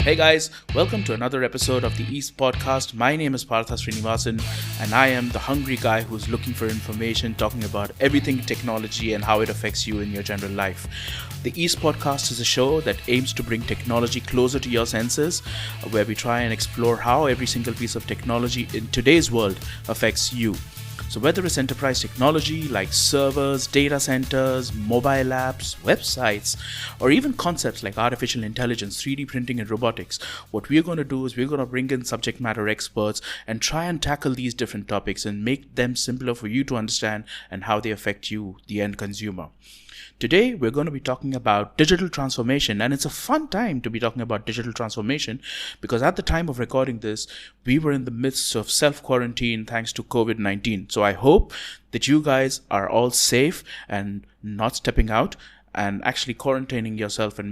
Hey guys, welcome to another episode of the East Podcast. My name is Partha Srinivasan, and I am the hungry guy who's looking for information, talking about everything technology and how it affects you in your general life. The East Podcast is a show that aims to bring technology closer to your senses, where we try and explore how every single piece of technology in today's world affects you. So whether it's enterprise technology like servers, data centers, mobile apps, websites, or even concepts like artificial intelligence, 3D printing, and robotics, what we're going to do is we're going to bring in subject matter experts and try and tackle these different topics and make them simpler for you to understand and how they affect you, the end consumer. Today, we're going to be talking about digital transformation, and it's a fun time to be talking about digital transformation because at the time of recording this, we were in the midst of self-quarantine thanks to COVID-19. So I hope that you guys are all safe and not stepping out and actually quarantining yourself and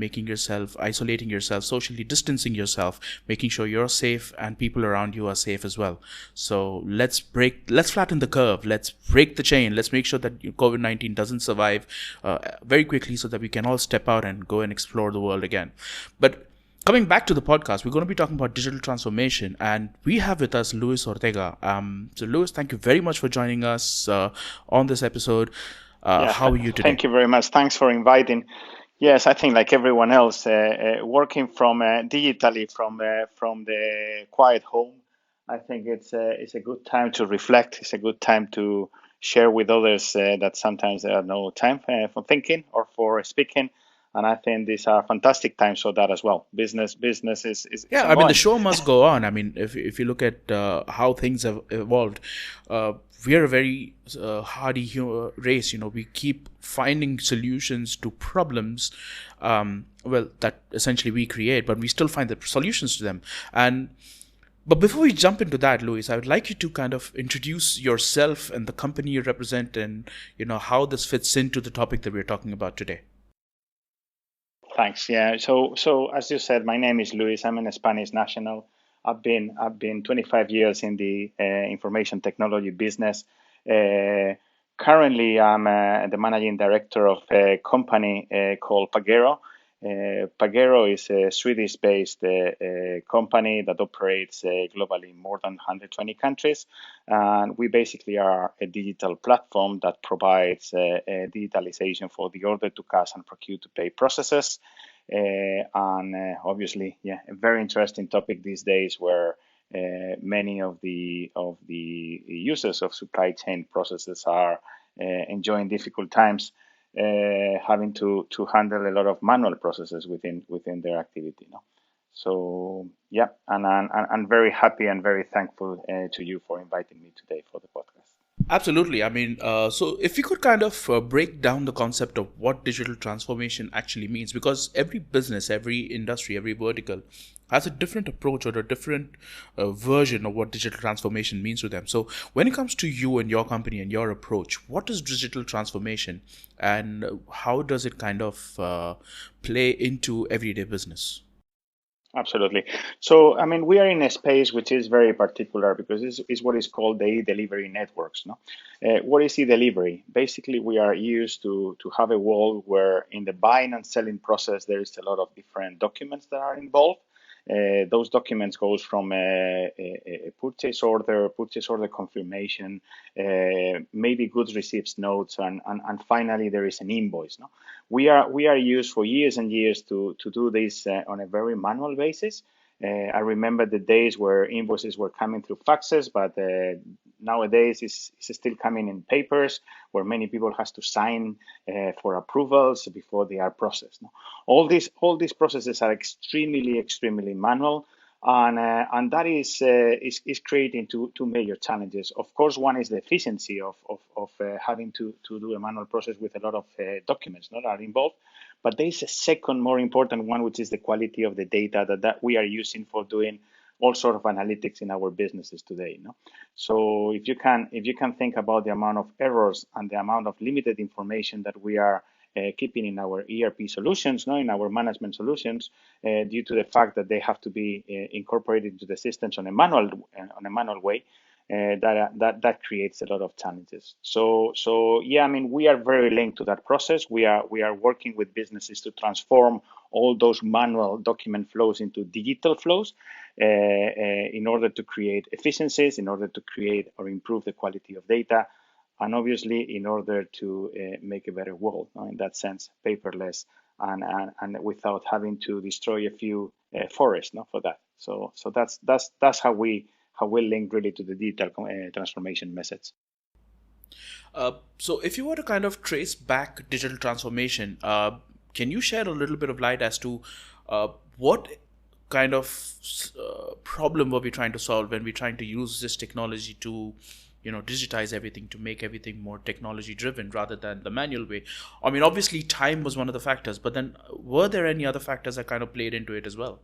isolating yourself, socially distancing yourself, making sure you're safe and people around you are safe as well. So let's flatten the curve, let's break the chain, let's make sure that COVID-19 doesn't survive very quickly so that we can all step out and go and explore the world again. But coming back to the podcast, we're going to be talking about digital transformation, and we have with us Luis Ortega. So Luis, thank you very much for joining us on this episode. How are you today? Thank you very much. Thanks for inviting. Yes, I think like everyone else, working from digitally from the quiet home, I think it's a good time to reflect. It's a good time to share with others that sometimes there are no time for thinking or for speaking. And I think these are fantastic times for that as well. Business is yeah. I mean, the show must go on. I mean, if you look at how things have evolved, we are a very hardy race. We keep finding solutions to problems, that essentially we create, but we still find the solutions to them. But before we jump into that, Luis, I would like you to kind of introduce yourself and the company you represent, and how this fits into the topic that we're talking about today. Thanks. Yeah. So as you said, my name is Luis. I'm a Spanish national. I've been 25 years in the information technology business. Currently, I'm the managing director of a company called Pagero. Pagero is a Swedish-based company that operates globally in more than 120 countries. And we basically are a digital platform that provides digitalization for the order-to-cash and procure-to-pay processes. Obviously, a very interesting topic these days where many of the users of supply chain processes are enjoying difficult times, having to handle a lot of manual processes within their activity. So and I'm very happy and very thankful to you for inviting me today for the podcast. Absolutely. I mean, so if you could kind of break down the concept of what digital transformation actually means, because every business, every industry, every vertical has a different approach or a different version of what digital transformation means to them. So when it comes to you and your company and your approach, what is digital transformation and how does it kind of play into everyday business? Absolutely. So, I mean, we are in a space which is very particular because this is what is called the e-delivery networks. No? What is e-delivery? Basically, we are used to have a world where in the buying and selling process, there is a lot of different documents that are involved. Those documents goes from a purchase order confirmation, maybe goods receipts notes, and finally there is an invoice. No? We are used for years and years to do this on a very manual basis. I remember the days where invoices were coming through faxes, but nowadays it's still coming in papers where many people has to sign for approvals before they are processed. No? All these processes are extremely manual, and that is creating two major challenges. Of course, one is the efficiency of having to do a manual process with a lot of documents that are involved. But there is a second, more important one, which is the quality of the data that we are using for doing all sort of analytics in our businesses today. No? So if you can think about the amount of errors and the amount of limited information that we are keeping in our ERP solutions, in our management solutions, due to the fact that they have to be incorporated into the systems on a manual way. that creates a lot of challenges. So yeah, I mean, we are very linked to that process. We are working with businesses to transform all those manual document flows into digital flows in order to create efficiencies, in order to create or improve the quality of data, and obviously in order to make a better world, in that sense, paperless and without having to destroy a few forests, for that. So that's how we link really to the digital transformation message. So if you were to kind of trace back digital transformation, can you shed a little bit of light as to what kind of problem were we trying to solve when we're trying to use this technology to, digitize everything, to make everything more technology driven rather than the manual way? I mean, obviously time was one of the factors, but then were there any other factors that kind of played into it as well?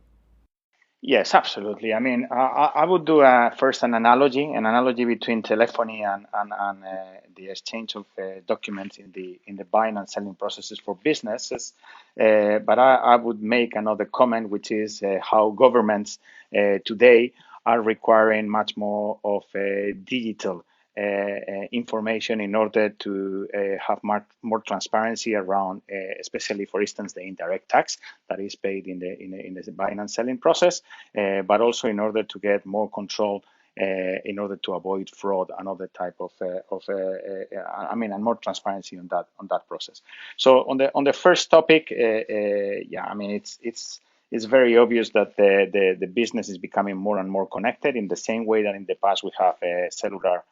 Yes, absolutely. I mean, I would do first an analogy between telephony and the exchange of documents in the buying and selling processes for businesses. But I would make another comment, which is how governments today are requiring much more of digital information in order to have more transparency around, especially, for instance, the indirect tax that is paid in the buying and selling process, but also in order to get more control, in order to avoid fraud and other type and more transparency on that process. So on the first topic, yeah, I mean, it's very obvious that the business is becoming more and more connected in the same way that in the past we have cellular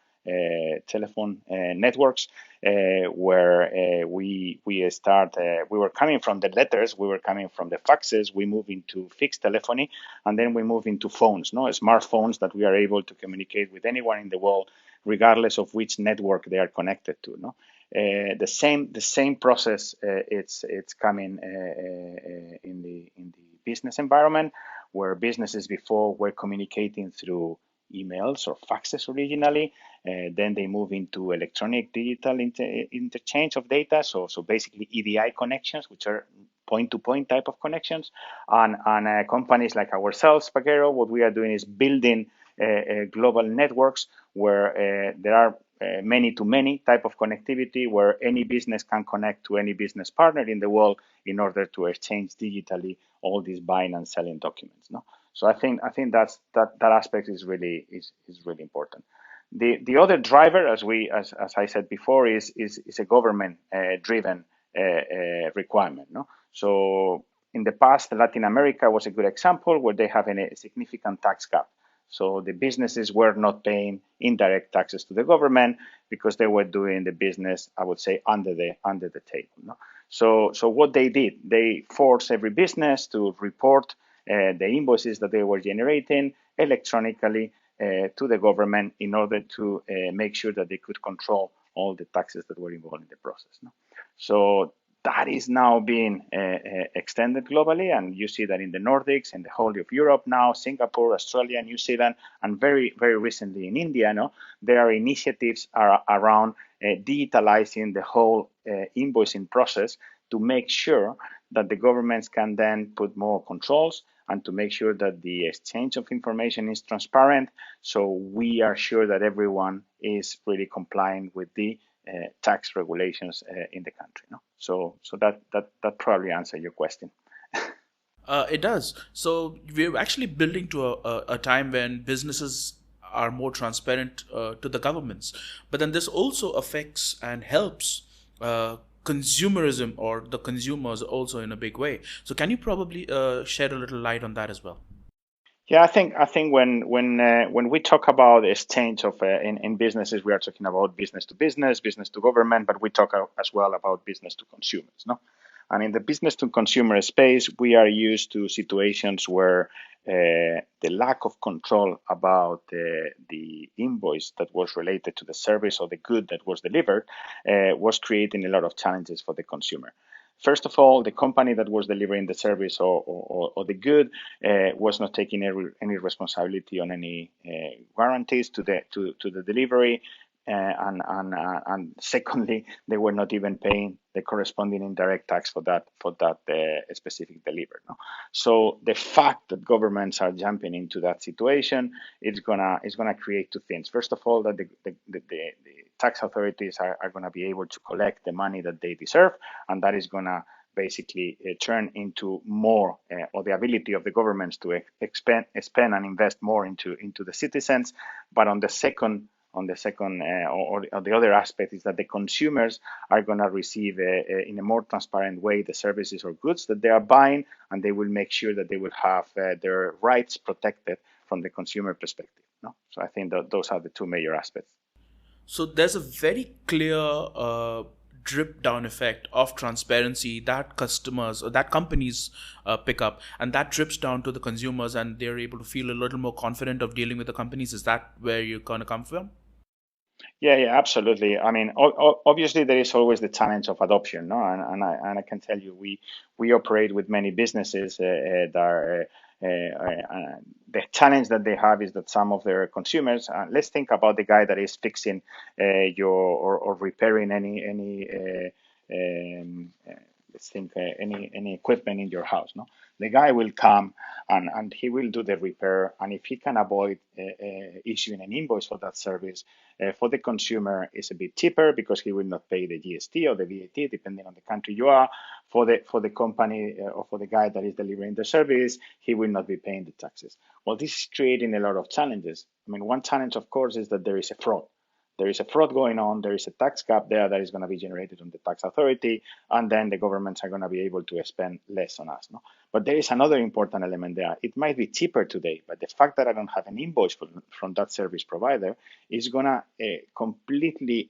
telephone networks, where we were coming from the letters, we were coming from the faxes, we move into fixed telephony, and then we move into phones, smartphones that we are able to communicate with anyone in the world, regardless of which network they are connected to. The same process, it's coming in the business environment, where businesses before were communicating through emails or faxes originally. Then they move into electronic digital interchange of data. So basically EDI connections, which are point-to-point type of connections. And companies like ourselves, Pagero, what we are doing is building global networks where there are many-to-many type of connectivity, where any business can connect to any business partner in the world in order to exchange digitally all these buying and selling documents. So I think that aspect is really important. The other driver, as I said before, is a government driven requirement. So in the past, Latin America was a good example, where they have a significant tax gap. So the businesses were not paying indirect taxes to the government because they were doing the business, I would say, under the table. So what they did, they forced every business to report the invoices that they were generating electronically to the government, in order to make sure that they could control all the taxes that were involved in the process. So that is now being extended globally, and you see that in the Nordics, in the whole of Europe now, Singapore, Australia, New Zealand, and very, very recently in India. There are initiatives around digitalizing the whole invoicing process, to make sure that the governments can then put more controls, and to make sure that the exchange of information is transparent, so we are sure that everyone is really complying with the tax regulations in the country. So that probably answers your question. It does. So we're actually building to a time when businesses are more transparent to the governments. But then this also affects and helps consumerism, or the consumers, also in a big way. So can you probably shed a little light on that as well? Yeah, I think when we talk about exchange of in businesses, we are talking about business to business, business to government, but we talk as well about business to consumers. And in the business to consumer space, we are used to situations where the lack of control about the invoice that was related to the service or the good that was delivered was creating a lot of challenges for the consumer. First of all, the company that was delivering the service or the good was not taking any responsibility on any guarantees to the delivery. and secondly, they were not even paying the corresponding indirect tax for that specific delivery. No? So the fact that governments are jumping into that situation is gonna create two things. First of all, that the tax authorities are gonna be able to collect the money that they deserve, and that is gonna basically turn into more or the ability of the governments to spend and invest more into the citizens. But or the other aspect is that the consumers are going to receive in a more transparent way the services or goods that they are buying, and they will make sure that they will have their rights protected from the consumer perspective. No? So I think that those are the two major aspects. So there's a very clear drip down effect of transparency that customers or that companies pick up, and that drips down to the consumers, and they're able to feel a little more confident of dealing with the companies. Is that where you're going to come from? Yeah, absolutely. I mean, obviously there is always the challenge of adoption, no? And I can tell you, we operate with many businesses that are the challenge that they have is that some of their consumers. Let's think about the guy that is fixing your or repairing any. Let's think any equipment in your house. No, the guy will come and he will do the repair, and if he can avoid issuing an invoice for that service, for the consumer it's a bit cheaper because he will not pay the GST or the VAT depending on the country you are. For the company or for the guy that is delivering the service, he will not be paying the taxes. Well, this is creating a lot of challenges. I mean, one challenge, of course, is that there is a fraud. There is a fraud going on. There is a tax gap there that is going to be generated on the tax authority, and then the governments are going to be able to spend less on us. No? But there is another important element there. It might be cheaper today, but the fact that I don't have an invoice from that service provider is going to completely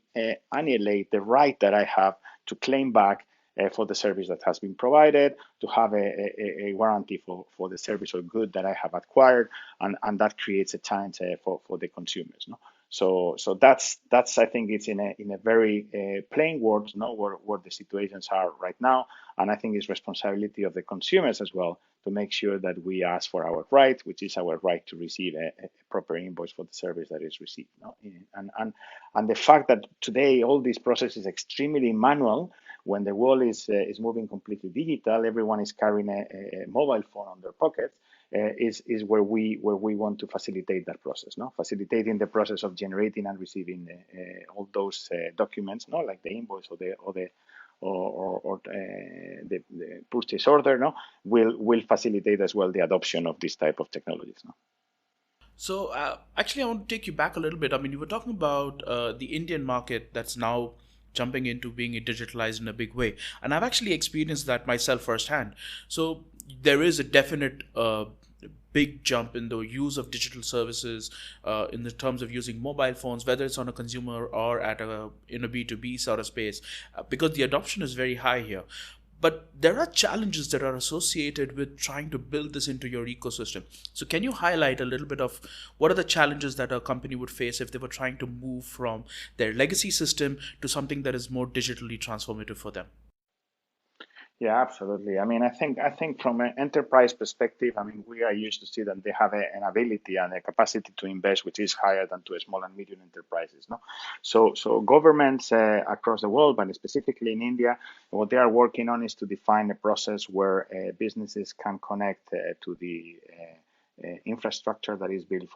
annihilate the right that I have to claim back for the service that has been provided, to have a warranty for the service or good that I have acquired, and that creates a challenge for the consumers. No? So that's I think it's in a very plain words, no, where the situations are right now, and I think it's responsibility of the consumers as well to make sure that we ask for our right, which is our right to receive a proper invoice for the service that is received. No? And the fact that today all this process is extremely manual. When the world is moving completely digital, everyone is carrying a mobile phone on their pocket. Is where we want to facilitate that process, no? Facilitating the process of generating and receiving all those documents, no, like the invoice or the purchase order, no, will facilitate as well the adoption of this type of technologies, no? So, actually, I want to take you back a little bit. I mean, you were talking about the Indian market that's now jumping into being digitalized in a big way. And I've actually experienced that myself firsthand. So, there is a definite big jump in the use of digital services in the terms of using mobile phones, whether it's on a consumer or in a B2B sort of space, because the adoption is very high here. But there are challenges that are associated with trying to build this into your ecosystem. So can you highlight a little bit of what are the challenges that a company would face if they were trying to move from their legacy system to something that is more digitally transformative for them? Yeah, absolutely. I mean, I think from an enterprise perspective, I mean, we are used to see that they have an ability and a capacity to invest, which is higher than to a small and medium enterprises. No, so governments across the world, but specifically in India, what they are working on is to define a process where businesses can connect to the infrastructure that is built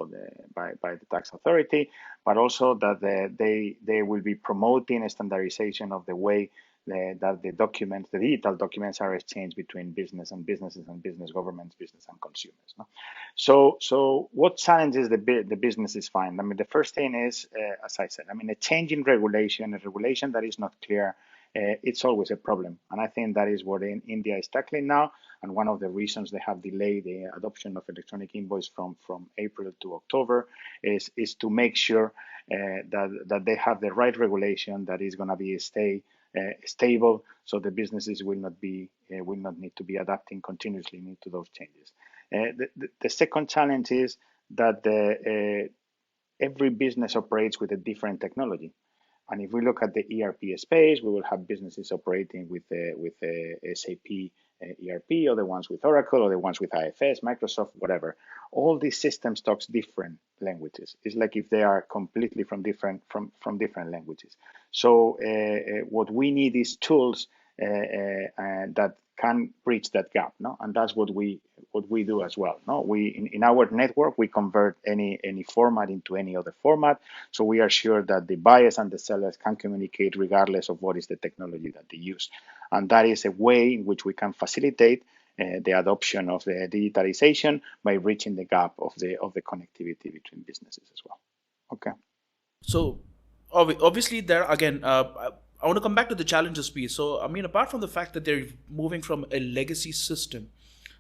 by the tax authority, but also that they will be promoting a standardization of the way that the digital documents are exchanged between business and businesses and business governments, business and consumers. No? So what challenges the businesses find? I mean, the first thing is, as I said, I mean, a change in regulation, a regulation that is not clear, it's always a problem. And I think that is what India is tackling now. And one of the reasons they have delayed the adoption of electronic invoice from April to October is to make sure that they have the right regulation that is going to be stable, so the businesses will not need to be adapting continuously to those changes. The second challenge is that every business operates with a different technology. And if we look at the ERP space, we will have businesses operating with SAP ERP, or the ones with Oracle, or the ones with IFS, Microsoft, whatever. All these systems talk different languages. It's like if they are completely from different languages. So what we need is tools that can bridge that gap, no? And that's what we do as well, no? We in our network we convert any format into any other format, so we are sure that the buyers and the sellers can communicate regardless of what is the technology that they use, and that is a way in which we can facilitate the adoption of the digitalization by bridging the gap of the connectivity between businesses as well. Okay. So obviously there again, I want to come back to the challenges piece. So I mean, apart from the fact that they're moving from a legacy system,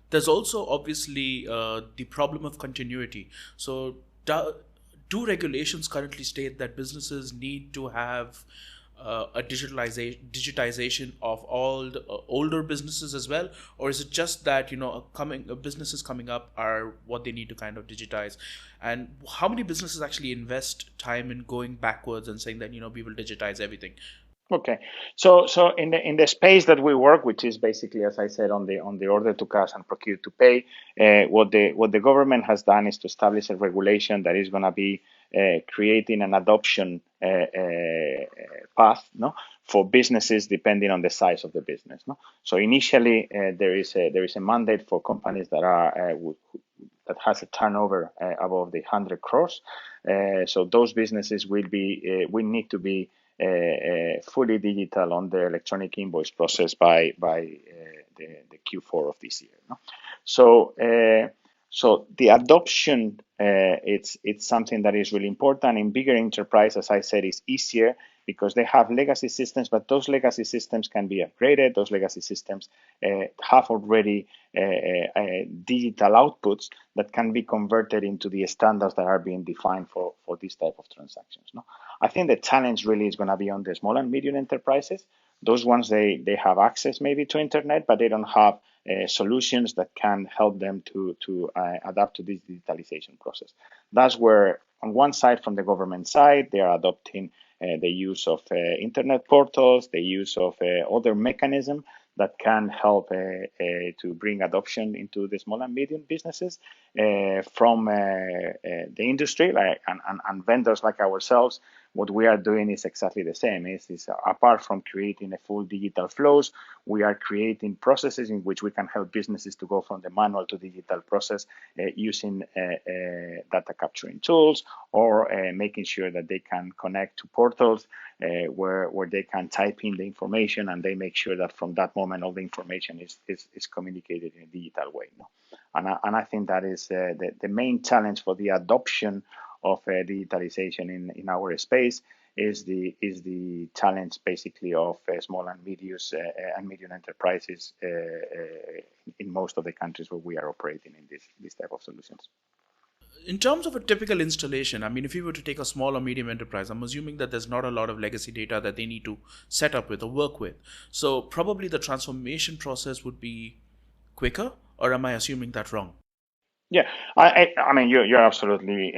there's also obviously the problem of continuity. So do regulations currently state that businesses need to have a digitization of all the older businesses as well, or is it just that businesses coming up are what they need to kind of digitize? And how many businesses actually invest time in going backwards and saying that we will digitize everything? Okay, so in the space that we work, which is basically, as I said, on the order to cash and procure to pay, what the government has done is to establish a regulation that is going to be creating an adoption path, no, for businesses depending on the size of the business, no. So initially, there is a mandate for companies that are that has a turnover above the 100 crores. So those businesses will need to be fully digital on the electronic invoice process by the Q4 of this year, no? So so the adoption, it's something that is really important. In bigger enterprise, as I said, is easier because they have legacy systems, but those legacy systems can be upgraded. Those legacy systems have already digital outputs that can be converted into the standards that are being defined for this type of transactions, no? I think the challenge really is going to be on the small and medium enterprises. Those ones, they have access maybe to internet, but they don't have solutions that can help them to adapt to this digitalization process. That's where, on one side, from the government side, they are adopting the use of internet portals, the use of other mechanisms that can help to bring adoption into the small and medium businesses from the industry, and vendors like ourselves. What we are doing is exactly the same. Is apart from creating a full digital flows, we are creating processes in which we can help businesses to go from the manual to digital process using data capturing tools, or making sure that they can connect to portals where they can type in the information, and they make sure that from that moment all the information is communicated in a digital way, no? And I think that is the main challenge for the adoption of digitalization in our space is the challenge basically of small and medium enterprises in most of the countries where we are operating in this type of solutions. In terms of a typical installation, I mean, if you were to take a small or medium enterprise, I'm assuming that there's not a lot of legacy data that they need to set up with or work with. So probably the transformation process would be quicker, or am I assuming that wrong? Yeah, I mean, you're absolutely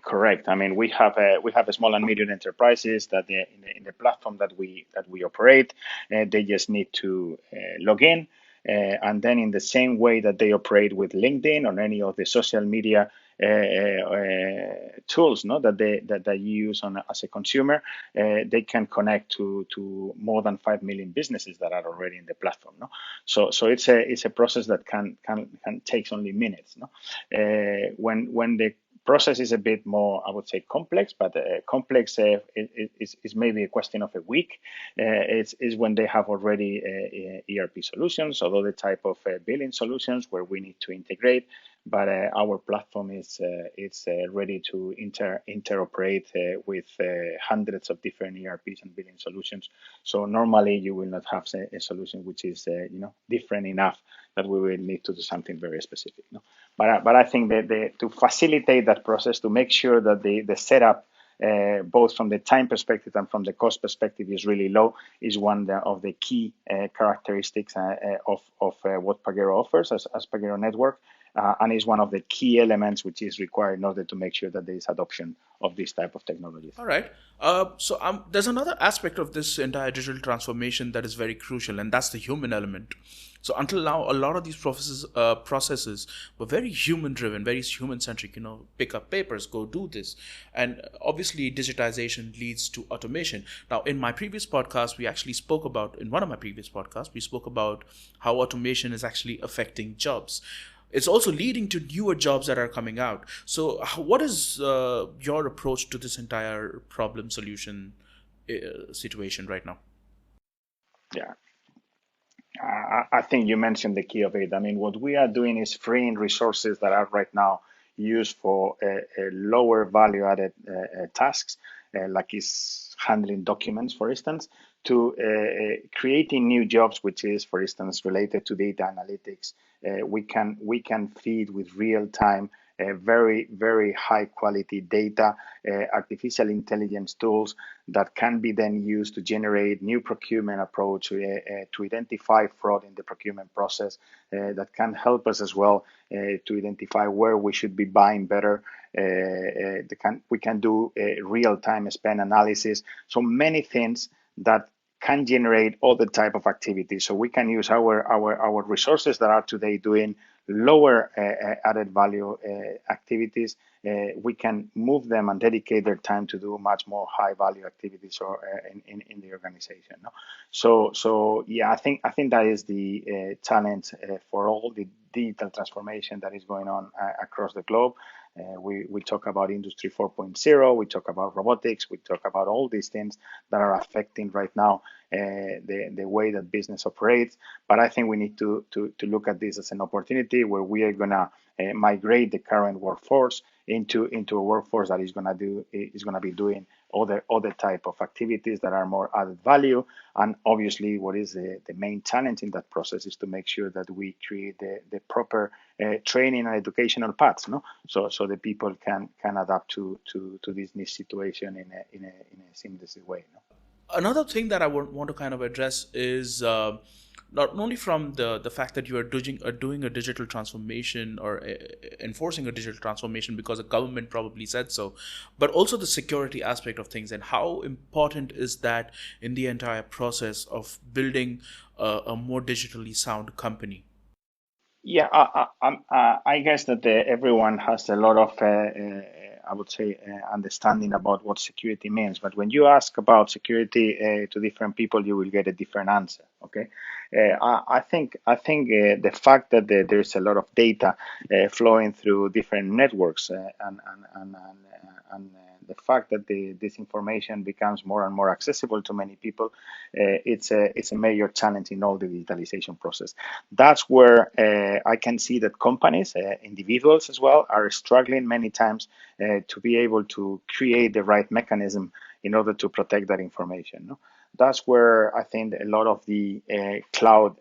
correct. I mean, we have a small and medium enterprises that in the platform that we operate, they just need to log in, and then in the same way that they operate with LinkedIn or any of the social media tools, no, that they use as a consumer, they can connect to more than 5 million businesses that are already in the platform, no. So it's a process that can take only minutes, no. When the process is a bit more, I would say, complex, but complex is maybe a question of a week. Is when they have already ERP solutions or other type of billing solutions where we need to integrate. But our platform is ready to interoperate with hundreds of different ERPs and billing solutions. So normally you will not have a solution which is different enough that we will need to do something very specific. No? But I think that to facilitate that process, to make sure that the setup, both from the time perspective and from the cost perspective, is really low, is one of the key characteristics of what Pagero offers as Pagero Network. And is one of the key elements which is required in order to make sure that there is adoption of this type of technologies. All right. So there's another aspect of this entire digital transformation that is very crucial, and that's the human element. So until now, a lot of these processes were very human driven, very human centric. Pick up papers, go do this, and obviously digitization leads to automation. Now, in my previous podcast, in one of my previous podcasts, we spoke about how automation is actually affecting jobs. It's also leading to newer jobs that are coming out. So, what is your approach to this entire problem solution situation right now? Yeah, I think you mentioned the key of it. I mean, what we are doing is freeing resources that are right now used for lower value added tasks, like is handling documents, for instance, to creating new jobs, which is, for instance, related to data analytics. We can feed with real time very, very high quality data, artificial intelligence tools that can be then used to generate new procurement approach, to identify fraud in the procurement process, that can help us as well to identify where we should be buying better. We can do real-time spend analysis. So many things that can generate all the type of activities. So we can use our resources that are today doing lower added value activities. We can move them and dedicate their time to do much more high value activities or in the organization. No? So yeah, I think that is the challenge for all the digital transformation that is going on across the globe. We talk about Industry 4.0, we talk about robotics, we talk about all these things that are affecting right now the way that business operates. But I think we need to look at this as an opportunity where we are going to migrate the current workforce into a workforce that is going to be doing other type of activities that are more added value. And obviously, what is the main challenge in that process is to make sure that we create the proper training and educational paths, no? So the people can adapt to this new situation in a seamless way, no? Another thing that I want to kind of address is not only from the fact that you are doing a digital transformation or enforcing a digital transformation because the government probably said so, but also the security aspect of things, and how important is that in the entire process of building a more digitally sound company? Yeah, I guess that everyone has a lot of, I would say, understanding about what security means. But when you ask about security to different people, you will get a different answer. Okay, I think the fact that there's a lot of data flowing through different networks and the fact that this information becomes more and more accessible to many people, it's a major challenge in all the digitalization process. That's where I can see that companies, individuals as well, are struggling many times to be able to create the right mechanism in order to protect that information. No? That's where I think a lot of the cloud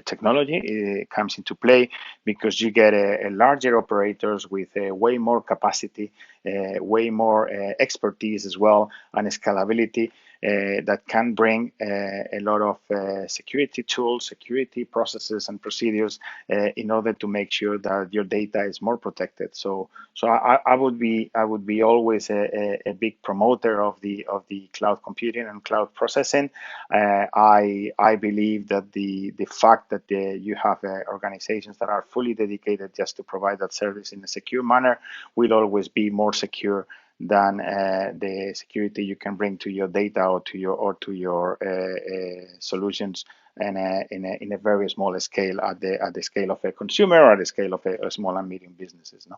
technology comes into play, because you get a larger operators with way more capacity, way more expertise as well, and scalability that can bring a lot of security tools, security processes, and procedures in order to make sure that your data is more protected. So I would be always a big promoter of the cloud computing and cloud processing. I believe that the fact that you have organizations that are fully dedicated just to provide that service in a secure manner will always be more secure than the security you can bring to your data or to your solutions and in a very small scale at the scale of a consumer or at the scale of a small and medium businesses. No.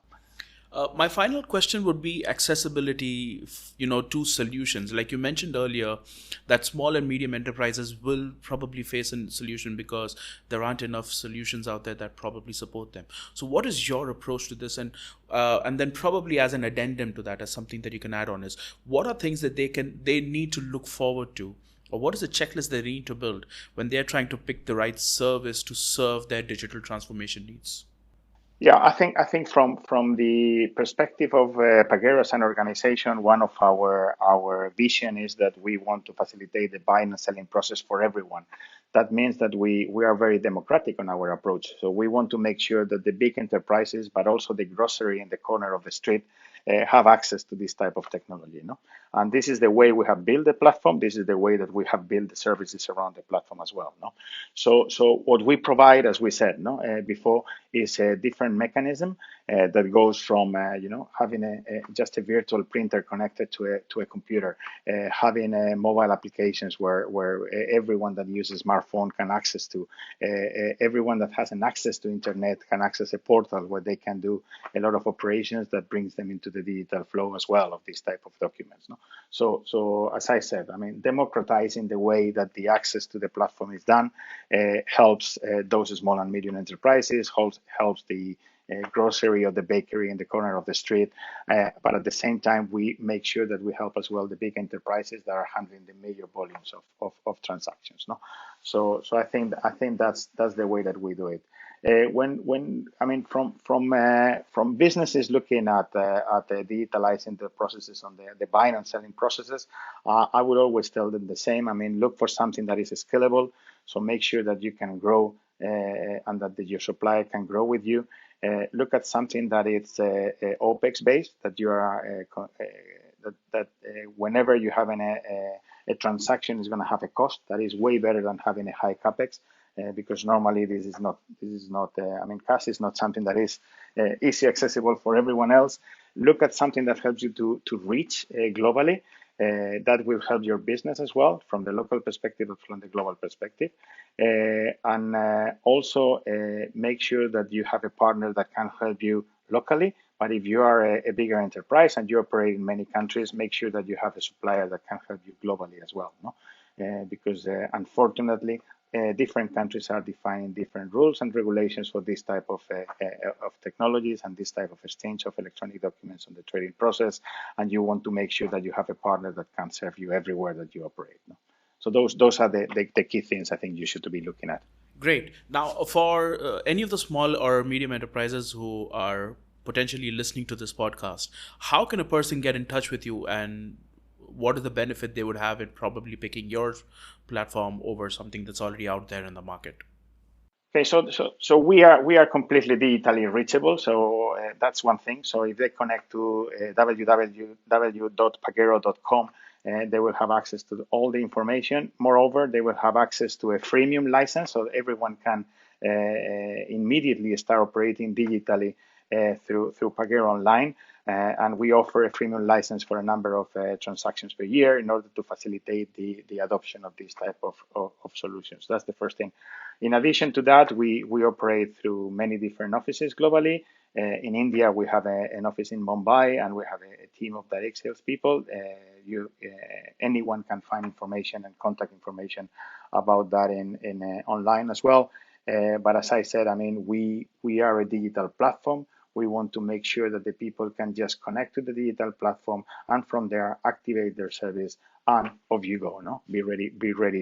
My final question would be accessibility, to solutions. Like you mentioned earlier, that small and medium enterprises will probably face a solution because there aren't enough solutions out there that probably support them. So, what is your approach to this? And then probably as an addendum to that, as something that you can add on, is what are things that they need to look forward to, or what is the checklist they need to build when they're trying to pick the right service to serve their digital transformation needs? Yeah, I think from the perspective of Pagero as an organization, one of our vision is that we want to facilitate the buying and selling process for everyone. That means that we are very democratic on our approach. So we want to make sure that the big enterprises, but also the grocery in the corner of the street, have access to this type of technology. And this is the way we have built the platform. This is the way that we have built the services around the platform as well. So what we provide, as we said before, is a different mechanism that goes from having just a virtual printer connected to a computer, having mobile applications where everyone that uses smartphone can access to, everyone that has an access to internet can access a portal where they can do a lot of operations that brings them into the digital flow as well of this type of documents. So as I said, democratizing the way that the access to the platform is done helps those small and medium enterprises, helps the grocery or the bakery in the corner of the street, but at the same time we make sure that we help as well the big enterprises that are handling the major volumes of transactions. So I think that's the way that we do it. From businesses looking at digitalizing the processes on the buying and selling processes, I would always tell them the same. Look for something that is scalable. So make sure that you can grow and that your supplier can grow with you. Look at something that is OPEX based, that you are whenever you have a transaction is going to have a cost that is way better than having a high capex, because normally this is not cash is not something that is easy accessible for everyone else. Look at something that helps you to reach globally. That will help your business as well from the local perspective and from the global perspective. And also make sure that you have a partner that can help you locally. But if you are a bigger enterprise and you operate in many countries, make sure that you have a supplier that can help you globally as well. Because unfortunately, different countries are defining different rules and regulations for this type of technologies and this type of exchange of electronic documents on the trading process, and you want to make sure that you have a partner that can serve you everywhere that you operate. So those are the key things I think you should be looking at. Great. Now, for any of the small or medium enterprises who are potentially listening to this podcast, how can a person get in touch with you, and what is the benefit they would have in probably picking your platform over something that's already out there in the market? Okay, so we are completely digitally reachable. So that's one thing. So if they connect to www.pagero.com, they will have access to all the information. Moreover, they will have access to a freemium license, so everyone can immediately start operating digitally through Pagero Online. And we offer a freemium license for a number of transactions per year in order to facilitate the adoption of this type of solutions. That's the first thing. In addition to that, we operate through many different offices globally. In India, we have an office in Mumbai, and we have a team of direct sales people. Anyone can find information and contact information about that in online as well. But as I said, we are a digital platform. We want to make sure that the people can just connect to the digital platform and from there activate their service, and off you go. Be ready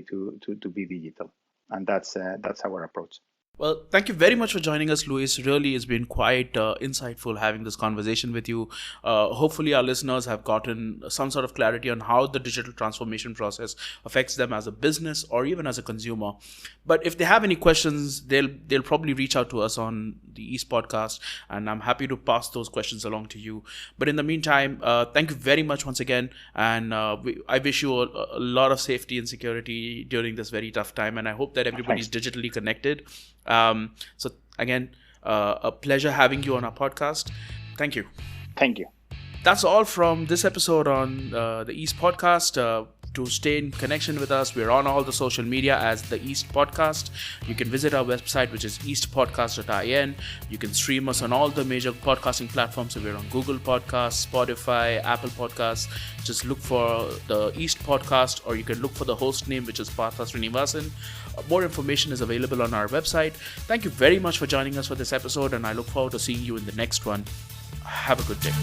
to be digital, and that's our approach. Well, thank you very much for joining us, Luis. Really, it's been quite insightful having this conversation with you. Hopefully, our listeners have gotten some sort of clarity on how the digital transformation process affects them as a business or even as a consumer. But if they have any questions, they'll probably reach out to us on the East Podcast, and I'm happy to pass those questions along to you. But in the meantime, thank you very much once again, and I wish you a lot of safety and security during this very tough time, and I hope that everybody's digitally connected. So again, a pleasure having you on our podcast. Thank you. Thank you. That's all from this episode on the East Podcast. To stay in connection with us, we're on all the social media as the East Podcast. You can visit our website, which is eastpodcast.in. You can stream us on all the major podcasting platforms. So we're on Google Podcasts, Spotify, Apple Podcasts. Just look for the East Podcast, or you can look for the host name, which is Partha Srinivasan. More information is available on our website. Thank you very much for joining us for this episode, and I look forward to seeing you in the next one. Have a good day.